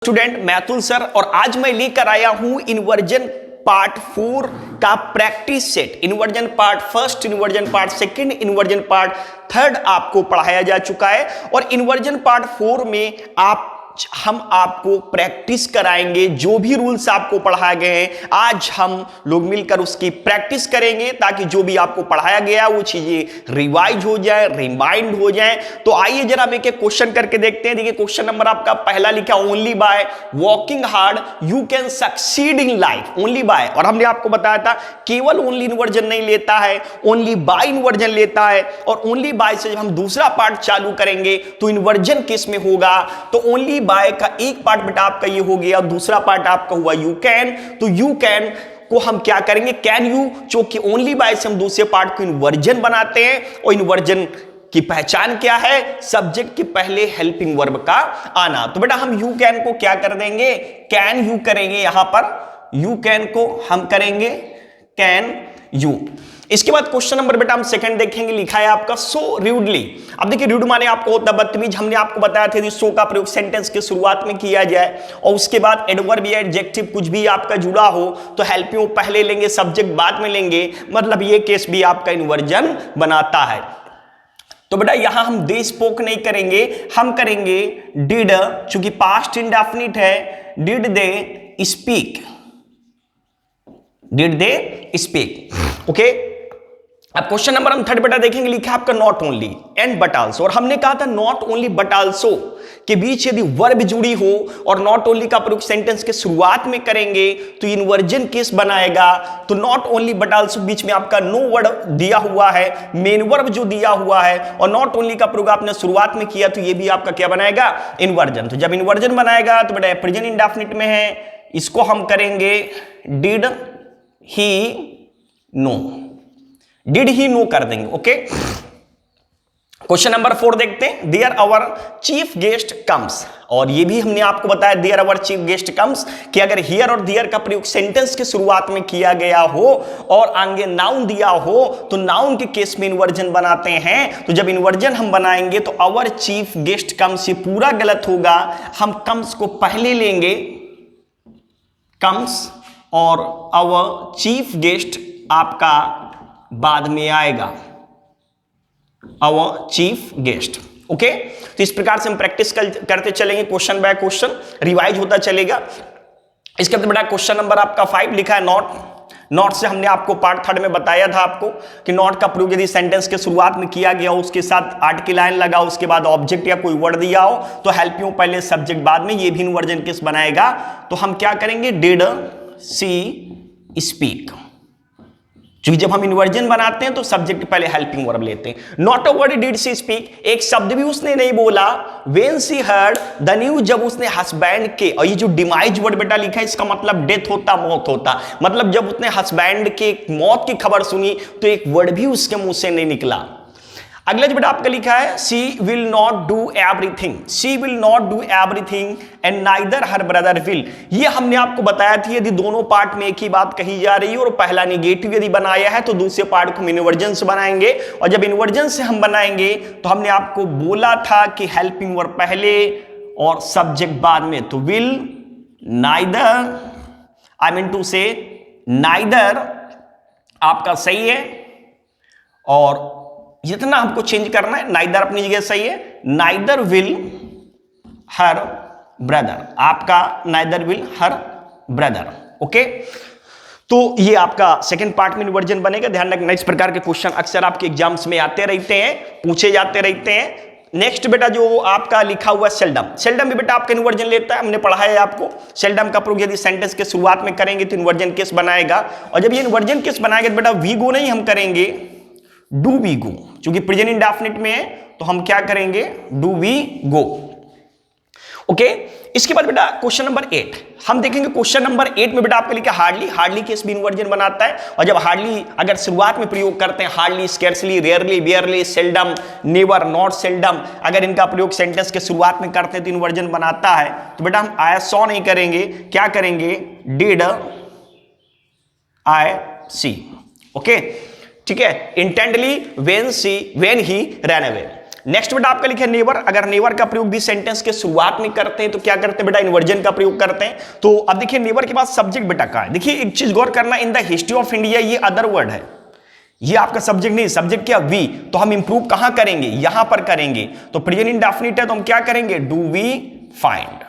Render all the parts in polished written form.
Student मैथुल sir और आज मैं लेकर आया हूं इन्वर्जन पार्ट 4 का practice set. Inversion part first, inversion part second, inversion part third आपको पढ़ाया जा चुका है और इन्वर्जन पार्ट 4 में हम आपको प्रैक्टिस कराएंगे। जो भी रूल्स आपको पढ़ाए गए हैं आज हम लोग मिलकर उसकी प्रैक्टिस करेंगे ताकि जो भी आपको पढ़ाया गया वो चीजें रिवाइज हो जाए, रिमाइंड हो जाए। तो आइए जरा हम एक एक क्वेश्चन करके देखते हैं। देखिए क्वेश्चन नंबर आपका पहला लिखा, only by working hard you can succeed in life. Only by, और हमने आपको बताया था केवल ओनली इन्वर्जन नहीं लेता है, ओनली बाय इन्वर्जन लेता है। और ओनली बाय से जब हम दूसरा पार्ट चालू करेंगे तो इन्वर्जन किस में होगा, तो ओनली बाय का एक पार्ट बेटा आपका ये हो गया, दूसरा पार्ट आपका हुआ यू कैन। तो यू कैन को हम क्या करेंगे, कैन यू, जो कि ओनली बाय से हम दूसरे पार्ट को इन्वर्जन बनाते हैं। और इन्वर्जन की पहचान क्या है, सब्जेक्ट के पहले हेल्पिंग वर्ब का आना। तो बेटा हम यू कैन को क्या कर देंगे, कैन यू करेंगे। यहां पर यू कैन को हम करेंगे कैन यू। इसके बाद क्वेश्चन नंबर बेटा हम सेकंड देखेंगे, लिखा है आपका सो रूडली। अब देखिए रूड माने आपको होता बदतमीज। हमने आपको बताया था यदि सो का प्रयोग सेंटेंस के शुरुआत में किया जाए और उसके बाद एडवर्ब या एडजेक्टिव कुछ भी आपका जुड़ा हो तो हेल्पिंग पहले लेंगे, सब्जेक्ट बाद में लेंगे, मतलब ये केस भी आपका इन्वर्जन बनाता है। तो बेटा यहां हम दे स्पोक नहीं करेंगे, हम करेंगे डिड, चूंकि पास्ट इंडेफिनिट है, did they speak, did they speak. Okay, अब क्वेश्चन नंबर हम थर्ड बेटा देखेंगे, लिखा है आपका not only and but also. और हमने कहा था नॉट ओनली बट आल्सो के बीच यदि वर्ब जुड़ी हो और नॉट ओनली का प्रयोग सेंटेंस के शुरुआत में करेंगे तो इन्वर्जन केस बनाएगा। तो नॉट ओनली बट आल्सो बीच में आपका नो वर्ड दिया हुआ है, मेन वर्ब जो दिया हुआ है, और नॉट ओनली का प्रयोग आपने शुरुआत में किया तो ये भी आपका क्या बनाएगा, इन्वर्जन। तो जब इन्वर्जन बनाएगा तो बेटा प्रेजेंट इंडेफिनिट में है, इसको हम करेंगे did he know, did he know कर देंगे। ओके, क्वेश्चन नंबर 4 देखते हैं, there our chief guest comes. और ये भी हमने आपको बताया there our chief guest comes कि अगर हियर और देयर का प्रयोग सेंटेंस के शुरुआत में किया गया हो और आगे नाउन दिया हो तो नाउन के केस में इन्वर्जन बनाते हैं। तो जब इन्वर्जन हम बनाएंगे तो आवर चीफ गेस्ट कम्स, ये पूरा गलत होगा। हम कम्स को पहले लेंगे, कम्स, और आवर चीफ गेस्ट आपका बाद में आएगा, आवर चीफ गेस्ट। ओके, तो इस प्रकार से हम प्रैक्टिस करते चलेंगे, क्वेश्चन बाय क्वेश्चन रिवाइज होता चलेगा। इसके बाद बेटा क्वेश्चन नंबर आपका 5 लिखा है नॉट। नॉट से हमने आपको पार्ट थर्ड में बताया था आपको कि नॉट का प्रयोग यदि सेंटेंस के शुरुआत में किया गया हो, उसके साथ आर्ट की लाइन लगा, उसके बाद ऑब्जेक्ट या कोई वर्ड दिया हो तो हेल्प यू पहले, सब्जेक्ट बाद में, ये भी इन्वर्जन केस बनाएगा। तो हम क्या करेंगे, डिड सी स्पीक। क्योंकि जब हम इन्वर्जन बनाते हैं तो सब्जेक्ट पहले हेल्पिंग वर्ब लेते हैं। Not a word did she speak, एक शब्द भी उसने नहीं बोला। When she heard the news, जब उसने हस्बैंड के, और ये जो डिमाइज वर्ड बेटा लिखा है इसका मतलब डेथ होता, मौत होता, मतलब जब उसने हस्बैंड के मौत की खबर सुनी तो एक वर्ड भी उसके मुंह से नहीं निकला। अगला जो बेटा आपका लिखा है, she will not do everything, she will not do everything and neither her brother will. ये हमने आपको बताया था यदि दोनों पार्ट में एक ही बात कही जा रही है और पहला निगेटिव यदि बनाया है तो दूसरे पार्ट को हम इन्वर्जन से बनाएंगे। और जब इन्वर्जन से हम बनाएंगे तो हमने आपको बोला था कि हेल्पिंग वर्ब पहले और सब्जेक्ट बाद में। तो will, neither, I mean to say neither आपका सही है, और जितना हमको चेंज करना है, नाइदर अपनी जगह सही है, नाइदर विल हर ब्रदर, आपका neither will her brother. Okay, तो ये आपका सेकंड पार्ट में इन्वर्जन बनेगा। ध्यान रखना इस प्रकार के क्वेश्चन अक्सर आपके एग्जाम्स में आते रहते हैं, पूछे जाते रहते हैं। नेक्स्ट बेटा जो आपका लिखा हुआ सेल्डम, सेल्डम भी बेटा आपका इन्वर्जन लेता है, हमने पढ़ाया है आपको। सेल्डम का प्रयोग यदि सेंटेंस के शुरुआत में करेंगे तो इन्वर्जन केस बनाएगा। और जब ये इन्वर्जन केस बनाएगा तो बेटा वी गो नहीं हम करेंगे डू वी गो, क्योंकि प्रेजेंट इंडेफिनिट में है तो हम क्या करेंगे, डू वी गो। ओके, इसके बाद बेटा क्वेश्चन नंबर 8 हम देखेंगे। क्वेश्चन नंबर 8 में बेटा आपका लिखा हार्डली, हार्डली केस भी इन्वर्जन बनाता है। और जब हार्डली अगर शुरुआत में प्रयोग करते हैं, hardly, scarcely, rarely, बेयरली, seldom, never, not seldom, अगर इनका प्रयोग सेंटेंस के शुरुआत में करते हैं तो इन्वर्जन बनाता है। तो बेटा हम आई सॉ नहीं करेंगे, क्या करेंगे, डिड आई सी। ओके, ठीक है, intently, when she, when he ran away. Next बेटा आपका लिखा है नेवर। अगर नेवर का प्रयोग भी सेंटेंस के शुरुआत में करते हैं तो क्या करते हैं बेटा, इन्वर्जन का प्रयोग करते हैं। तो अब देखिए नेवर के बाद सब्जेक्ट बेटा का है। देखिए एक चीज गौर करना, in the history of India ये अदर वर्ड है, ये आपका सब्जेक्ट नहीं, सब्जेक्ट क्या वी। तो हम इंप्रूव कहां करेंगे, यहां पर करेंगे। तो प्रेजेंट इंडेफिनिट है तो हम क्या करेंगे, do we find.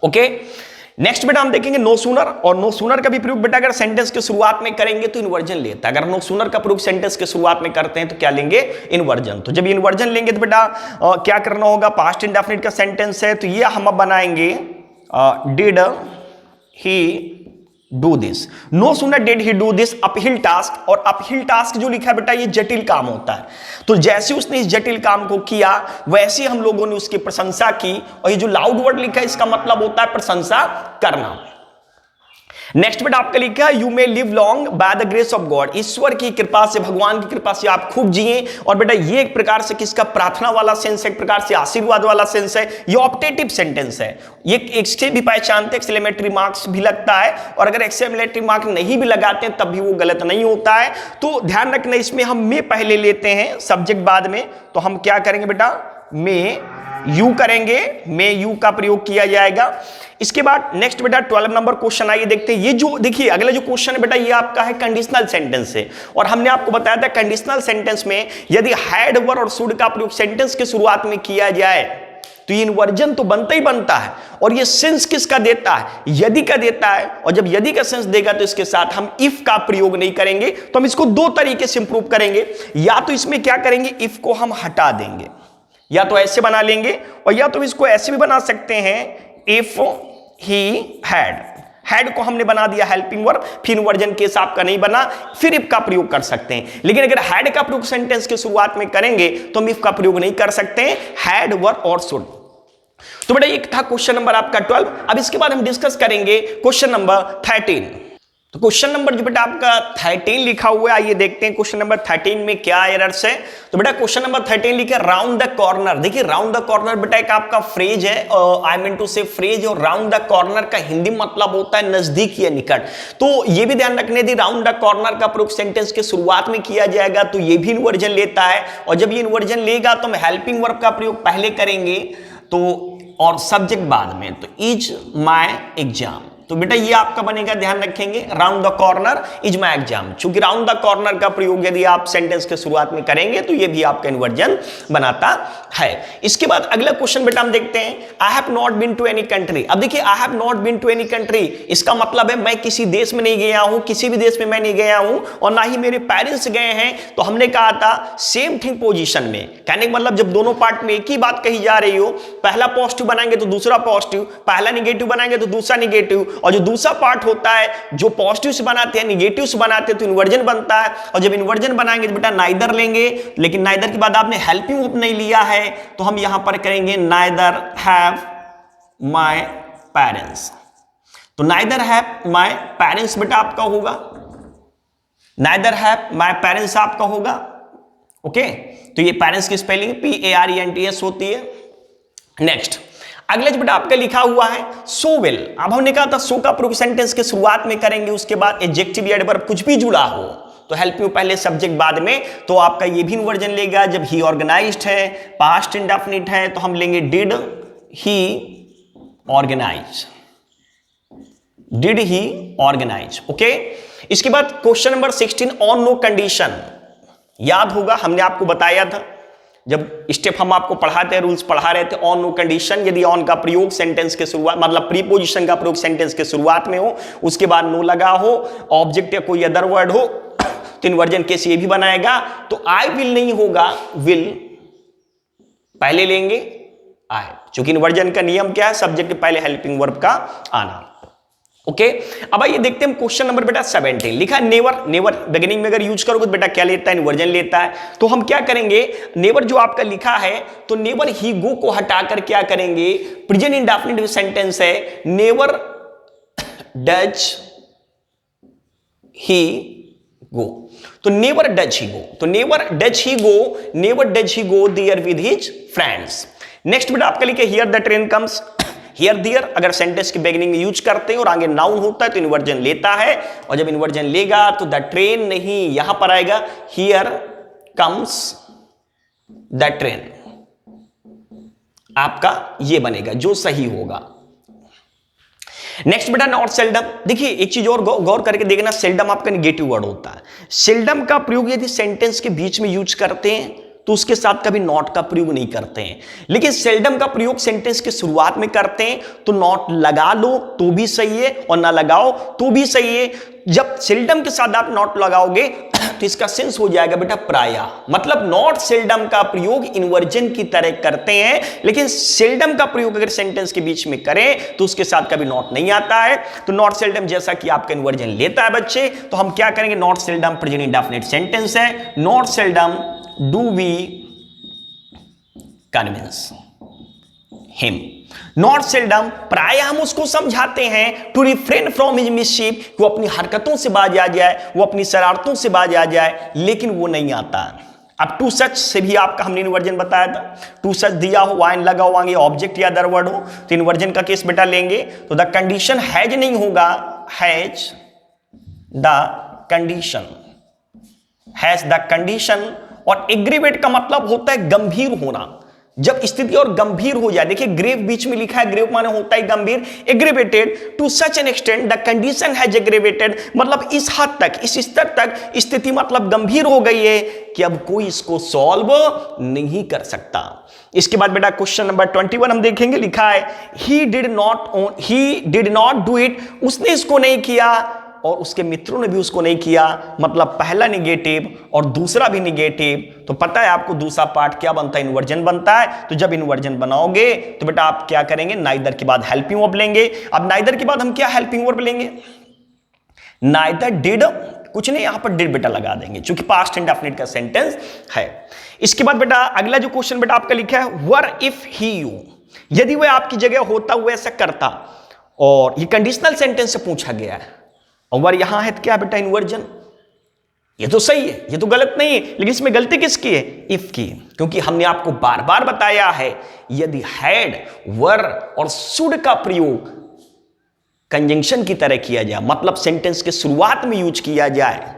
Okay, next बेटा हम देखेंगे नो सूनर। और नो सूनर का भी प्रयोग बेटा अगर सेंटेंस के शुरुआत में करेंगे तो इन्वर्जन लेता है। अगर नो सूनर का प्रयोग सेंटेंस के शुरुआत में करते हैं तो क्या लेंगे, इन्वर्जन। तो जब इन्वर्जन लेंगे तो बेटा क्या करना होगा, पास्ट इंडेफिनिट का सेंटेंस है तो ये हम अब बनाएंगे did he do this. No sooner did he do this uphill task. और अपहिल टास्क जो लिखा है बेटा ये जटिल काम होता है। तो जैसे उसने इस जटिल काम को किया वैसे हम लोगों ने उसकी प्रशंसा की। और ये जो लाउड वर्ड लिखा है इसका मतलब होता है प्रशंसा करना। नेक्स्ट बेटा आपका लिखा है you may live long by the grace of God. ईश्वर की कृपा से, भगवान की कृपा से आप खूब जिए। और बेटा ये एक प्रकार से किसका, प्रार्थना वाला सेंस है, एक प्रकार से आशीर्वाद वाला सेंस है। ये ऑप्टेटिव सेंटेंस है। ये इससे भी पहचानते एक्सक्लेमेटरी मार्क्स भी लगता है। और अगर एक्सक्लेमेटरी मार्क नहीं भी लगाते हैं तब भी वो गलत नहीं होता है। तो ध्यान रखना इसमें हम मे पहले लेते हैं, सब्जेक्ट बाद में। तो हम क्या करेंगे बेटा, मे यू करेंगे, मे यू का प्रयोग किया जाएगा। इसके बाद नेक्स्ट बेटा 12 नंबर क्वेश्चन आइए देखते हैं। ये जो देखिए अगला जो क्वेश्चन है बेटा ये आपका है कंडीशनल सेंटेंस से। और हमने आपको बताया था कंडीशनल सेंटेंस में यदि हैड वर और शुड का प्रयोग सेंटेंस के शुरुआत में किया जाए तो ये इन्वर्जन तो बनता ही बनता है। और ये सेंस किसका देता है, यदि का देता है। और जब यदि का सेंस देगा तो इसके साथ हम इफ का प्रयोग नहीं करेंगे। तो हम इसको दो तरीके से इंप्रूव करेंगे। या तो इसमें क्या करेंगे, इफ को हम हटा देंगे, या तो ऐसे बना लेंगे, और या तो इसको ऐसे भी बना सकते हैं इफ ही हैड को हमने बना दिया हेल्पिंग वर्ब, फिर इन्वर्जन केस आपका नहीं बना, फिर इफ का प्रयोग कर सकते हैं। लेकिन अगर हैड का प्रयोग सेंटेंस के शुरुआत में करेंगे तो हम इफ का प्रयोग नहीं कर सकते हैं, हैड वर और शुड। तो बेटा एक था क्वेश्चन नंबर आपका 12। अब इसके बाद हम डिस्कस करेंगे क्वेश्चन नंबर 13। तो क्वेश्चन नंबर जो बेटा आपका 13 लिखा हुआ है, आइए देखते हैं क्वेश्चन नंबर 13 में क्या एरर्स है। तो बेटा क्वेश्चन नंबर 13 लिखे राउंड द कॉर्नर। देखिए राउंड द कॉर्नर बेटा एक आपका फ्रेज है, आई मीन टू से फ्रेज। और राउंड द कॉर्नर का हिंदी मतलब होता है नजदीक या निकट। तो ये भी ध्यान रखने दी, राउंड द कॉर्नर का प्रयोग सेंटेंस के शुरुआत में किया जाएगा तो ये भी इन्वर्जन लेता है। और जब ये इन्वर्जन लेगा तो हम हेल्पिंग वर्ब का प्रयोग पहले करेंगे तो और सब्जेक्ट बाद में। तो इज माय एग्जाम, तो बेटा ये आपका बनेगा, ध्यान रखेंगे round the corner is my exam. चूंकि राउंड द कॉर्नर का प्रयोग यदि आप सेंटेंस के शुरुआत में करेंगे तो ये भी आपका इन्वर्जन बनाता है। इसके बाद अगला क्वेश्चन बेटा हम देखते हैं I have not been to any country. अब देखिए I have not been to any country, इसका मतलब है मैं किसी देश में नहीं गया हूं, किसी भी देश में मैं नहीं गया हूं और ना ही मेरे पेरेंट्स गए हैं। तो हमने कहा था सेम थिंग पोजीशन में, कहने का मतलब जब दोनों पार्ट में एक ही बात कही जा रही हो, पहला पॉजिटिव बनाएंगे तो दूसरा पॉजिटिव, पहला निगेटिव बनाएंगे तो दूसरा निगेटिव। और जो दूसरा पार्ट होता है जो पॉजिटिव से बनाते हैं निगेटिव से बनाते हैं तो इन्वर्जन बनता है। और जब इन्वर्जन बनाएंगे तो बेटा नाइदर लेंगे, लेकिन नाइदर के बाद आपने हेल्पिंग वर्ब नहीं लिया है तो हम यहां पर करेंगे नाइदर हैव माय पेरेंट्स। तो नाइदर हैव माय पेरेंट्स बेटा आपका होगा, नाइदर हैव माय पेरेंट्स आपका होगा। ओके, तो ये पेरेंट्स की स्पेलिंग PARENTS होती है। नेक्स्ट अगले बेटा आपका लिखा हुआ है सो वेल। अब हमने कहा था सो का प्रयोग सेंटेंस के शुरुआत में करेंगे, उसके बाद एडजेक्टिव या एडवर्ब कुछ भी जुड़ा हो तो हेल्प यू पहले सब्जेक्ट बाद में। तो आपका ये भी इन्वर्जन लेगा। जब ही ऑर्गेनाइज्ड है, पास्ट इंडेफिनिट है तो हम लेंगे did he organise, did he organise. Okay, इसके बाद question number 16 on no condition. याद होगा हमने आपको बताया था जब स्टेप हम आपको पढ़ाते हैं, रूल्स पढ़ा रहे थे, ऑन नो कंडीशन, यदि ऑन का प्रयोग सेंटेंस के शुरुआत मतलब प्रीपोजिशन का प्रयोग सेंटेंस के शुरुआत में हो, उसके बाद नो लगा हो, ऑब्जेक्ट या कोई अदर वर्ड हो तो इन्वर्जन केस ये भी बनाएगा। तो आई विल नहीं होगा, विल पहले लेंगे आई, क्योंकि इन्वर्जन का नियम क्या है, सब्जेक्ट पहले हेल्पिंग वर्ब का आना। ओके, अब आइए देखते हैं क्वेश्चन नंबर बेटा 17 लिखा है नेवर। नेवर बिगिनिंग में अगर यूज करोगे तो बेटा क्या लेता है, इन्वर्जन लेता है। तो हम क्या करेंगे, नेवर जो आपका लिखा है तो नेवर ही गो को हटाकर क्या करेंगे, प्रेजेंट इंडेफिनिट सेंटेंस है, नेवर डज ही गो। तो नेवर डज ही गो, तो never does he go, never does he go there with his friends. Next बेटा आपका लिखे here the train comes. Here there अगर सेंटेंस के beginning में use करते हैं और आगे नाउन होता है तो इन्वर्जन लेता है। और जब इन्वर्जन लेगा तो द ट्रेन नहीं, यहां पर आएगा हियर कम्स द ट्रेन, आपका ये बनेगा जो सही होगा। नेक्स्ट बेटा नॉट सेल्डम। देखिए एक चीज और गौर करके देखना, सेल्डम आपका निगेटिव वर्ड होता है। सेल्डम का प्रयोग यदि सेंटेंस के बीच में यूज करते हैं तो उसके साथ कभी नॉट का प्रयोग नहीं करते हैं, लेकिन सेल्डम का प्रयोग सेंटेंस के शुरुआत में करते हैं तो नॉट लगा लो तो भी सही है और ना लगाओ तो भी सही है। जब सेल्डम के साथ आप नॉट लगाओगे तो इसका सेंस हो जाएगा बेटा प्रायः, मतलब नॉट सेल्डम का प्रयोग इन्वर्जन की तरह करते हैं, लेकिन सेल्डम का प्रयोग अगर सेंटेंस के बीच में करें तो उसके साथ कभी नॉट नहीं आता है। तो नॉट सेल्डम जैसा कि आपका इन्वर्जन लेता है बच्चे, तो हम क्या करेंगे, not seldom present indefinite sentence है, not seldom do we convince him. Not seldom प्राय हम उसको समझाते हैं to refrain from his mischief, वो अपनी हरकतों से बाज आ जाए, वो अपनी शरारतों से बाज आ जाए, लेकिन वो नहीं आता। अब टू सच से भी आपका हमने इन्वर्जन बताया था, टू सच दिया हो, वाइन लगा हो, आगे ऑब्जेक्ट या अदर वर्ड हो तो इन्वर्जन का केस बेटा लेंगे तो द कंडीशन हैज नहीं होगा, has the condition, has the condition. और एग्रीवेट का मतलब होता है गंभीर होना, जब स्थिति और गंभीर हो जाए। देखिए ग्रेव बीच में लिखा है, ग्रेव माने होता है गंभीर, aggravated to such an extent the condition has aggravated, मतलब इस हद तक, इस स्तर तक स्थिति मतलब गंभीर हो गई है कि अब कोई इसको सॉल्व नहीं कर सकता। इसके बाद बेटा क्वेश्चन नंबर 21 हम देखेंगे, लिखा है he did not do it, उसने इसको नहीं किया और उसके मित्रों ने भी उसको नहीं किया, मतलब पहला निगेटिव और दूसरा भी निगेटिव। तो पता है आपको दूसरा पार्ट क्या बनता है, इन्वर्जन बनता है। तो जब इन्वर्जन बनाओगे तो बेटा आप क्या करेंगे, नाइदर के बाद हेल्पिंग वर्ब लेंगे। अब नाइदर के बाद हम क्या हेल्पिंग वर्ब लेंगे, नाइदर डिड, कुछ नहीं यहां पर डिड बेटा लगा देंगे क्योंकि पास्ट इंडेफिनिट का सेंटेंस है। इसके बाद बेटा अगला जो क्वेश्चन बेटा आपका लिखा है, वर इफ ही यू, यदि वह आपकी जगह होता हुआ ऐसा करता, और ये कंडीशनल सेंटेंस से पूछा गया है और यहां है क्या बेटा इन्वर्जन। ये तो सही है, ये तो गलत नहीं है, लेकिन इसमें गलती किसकी है, इफ की, क्योंकि हमने आपको बार बार बताया है यदि हैड, वर और शुड का प्रयोग कंजंक्शन की तरह किया जाए, मतलब सेंटेंस के शुरुआत में यूज किया जाए,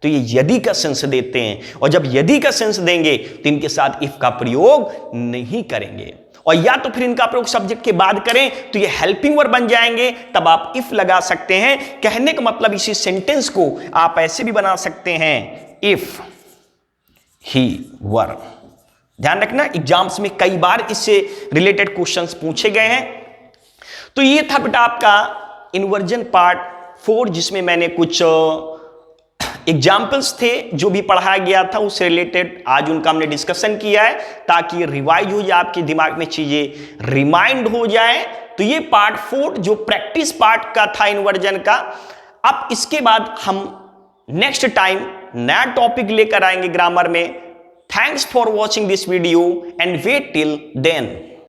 तो ये यदि का सेंस देते हैं, और जब यदि का सेंस देंगे तो इनके साथ इफ का प्रयोग नहीं करेंगे, और या तो फिर इनका प्रयोग सब्जेक्ट के बाद करें तो ये हेल्पिंग वर्ब बन जाएंगे, तब आप इफ लगा सकते हैं। कहने का मतलब इसी सेंटेंस को आप ऐसे भी बना सकते हैं, इफ ही वर। ध्यान रखना एग्जाम्स में कई बार इससे रिलेटेड क्वेश्चंस पूछे गए हैं। तो ये था बेटा आपका इन्वर्जन पार्ट 4, जिसमें मैंने कुछ एग्जाम्पल्स थे जो भी पढ़ाया गया था उससे रिलेटेड, आज उनका हमने डिस्कशन किया है ताकि रिवाइज हो जाए, आपके दिमाग में चीजें रिमाइंड हो जाए। तो ये पार्ट 4 जो प्रैक्टिस पार्ट का था इन्वर्जन का। अब इसके बाद हम नेक्स्ट टाइम नया टॉपिक लेकर आएंगे ग्रामर में। Thanks for watching this video and wait till then.